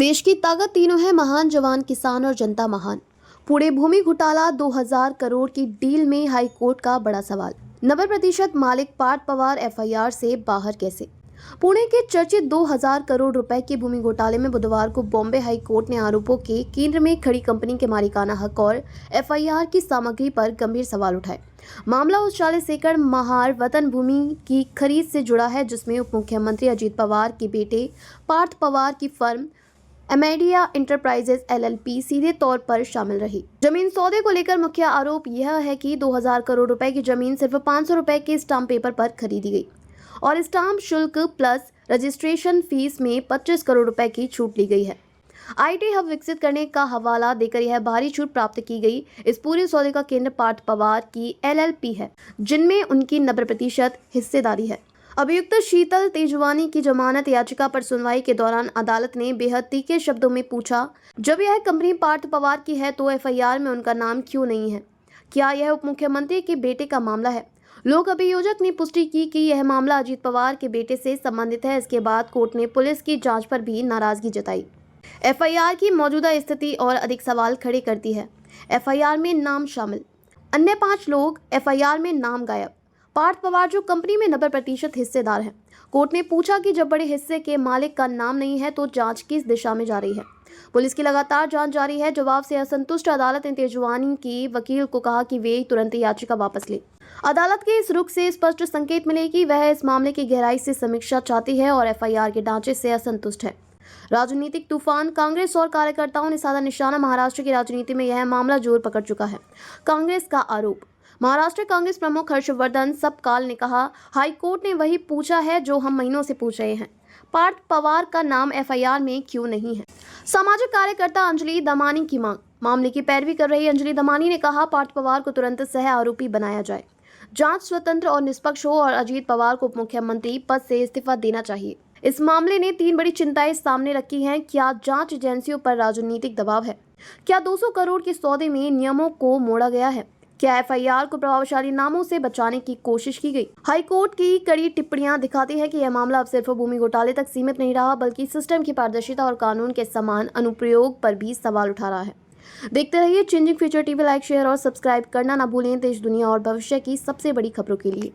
देश की ताकत तीनों है, महान जवान, किसान और जनता महान। पुणे भूमि घोटाला 2000 करोड़ की डील में हाई कोर्ट का बड़ा सवाल। 90% मालिक पार्थ पवार एफआईआर से बाहर कैसे? पुणे के चर्चित 2000 करोड़ रुपए के भूमि घोटाले में बुधवार को बॉम्बे हाई कोर्ट ने आरोपों के केंद्र में खड़ी कंपनी के मालिकाना हक और एफआईआर की सामग्री पर गंभीर सवाल उठाए। मामला उस 40 एकड़ महार वतन भूमि की खरीद से जुड़ा है जिसमें उप मुख्यमंत्री अजीत पवार के बेटे पार्थ पवार की फर्म एमेडिया एंटरप्राइजेज एलएलपी सीधे तौर पर शामिल रही। जमीन सौदे को लेकर मुख्य आरोप यह है कि 2000 करोड़ रुपए की जमीन सिर्फ 500 रुपए के स्टाम्प पेपर पर खरीदी गई और स्टाम्प शुल्क प्लस रजिस्ट्रेशन फीस में 25 करोड़ रुपए की छूट ली गई है। आईटी हब विकसित करने का हवाला देकर यह भारी छूट प्राप्त की गई। इस पूरे सौदे का केंद्र पार्थ पवार की एलएलपी है, जिनमें उनकी 90% हिस्सेदारी है। अभियुक्त शीतल तेजवानी की जमानत याचिका पर सुनवाई के दौरान अदालत ने बेहद तीखे शब्दों में पूछा, जब यह कंपनी पार्थ पवार की है तो एफआईआर में उनका नाम क्यों नहीं है? क्या यह उप मुख्यमंत्री के बेटे का मामला है? लोक अभियोजक ने पुष्टि की कि यह मामला अजीत पवार के बेटे से संबंधित है। इसके बाद कोर्ट ने पुलिस की जांच पर भी नाराजगी जताई। एफआईआर की मौजूदा स्थिति और अधिक सवाल खड़े करती है। एफआईआर में नाम शामिल, अन्य 5 लोग एफआईआर में नाम गायब। पार्थ पवार जो कंपनी में 90% हिस्सेदार हैं। कोर्ट ने पूछा कि जब बड़े हिस्से के मालिक का नाम नहीं है तो जांच किस दिशा में जा रही है? पुलिस की लगातार जांच जारी है। जवाब से असंतुष्ट अदालत ने तेजवानी की वकील को कहा कि वे तुरंत याचिका वापस ले। अदालत के इस रुख से स्पष्ट संकेत मिले कि वह इस मामले की गहराई से समीक्षा चाहती है और एफआईआर के ढांचे से असंतुष्ट है। राजनीतिक तूफान, कांग्रेस और कार्यकर्ताओं ने साधा निशाना। महाराष्ट्र की राजनीति में यह मामला जोर पकड़ चुका है। कांग्रेस का आरोप, महाराष्ट्र कांग्रेस प्रमुख हर्षवर्धन सपकाल ने कहा, हाई कोर्ट ने वही पूछा है जो हम महीनों से पूछ रहे हैं, पार्थ पवार का नाम एफआईआर में क्यों नहीं है? सामाजिक कार्यकर्ता अंजलि दमानी की मांग, मामले की पैरवी कर रही अंजलि दमानी ने कहा, पार्थ पवार को तुरंत सह आरोपी बनाया जाए, जांच स्वतंत्र और निष्पक्ष हो और अजीत पवार को उप मुख्यमंत्री पद से इस्तीफा देना चाहिए। इस मामले ने 3 बड़ी चिंताएं सामने रखी हैं। क्या जांच एजेंसियों पर राजनीतिक दबाव है? क्या 200 करोड़ के सौदे में नियमों को मोड़ा गया है? क्या एफआईआर को प्रभावशाली नामों से बचाने की कोशिश की गई? हाईकोर्ट की कड़ी टिप्पणियां दिखाती है कि यह मामला अब सिर्फ भूमि घोटाले तक सीमित नहीं रहा, बल्कि सिस्टम की पारदर्शिता और कानून के समान अनुप्रयोग पर भी सवाल उठा रहा है। देखते रहिए changing future TV. Like, share और सब्सक्राइब करना ना भूलें। देश, दुनिया और भविष्य की सबसे बड़ी खबरों के लिए।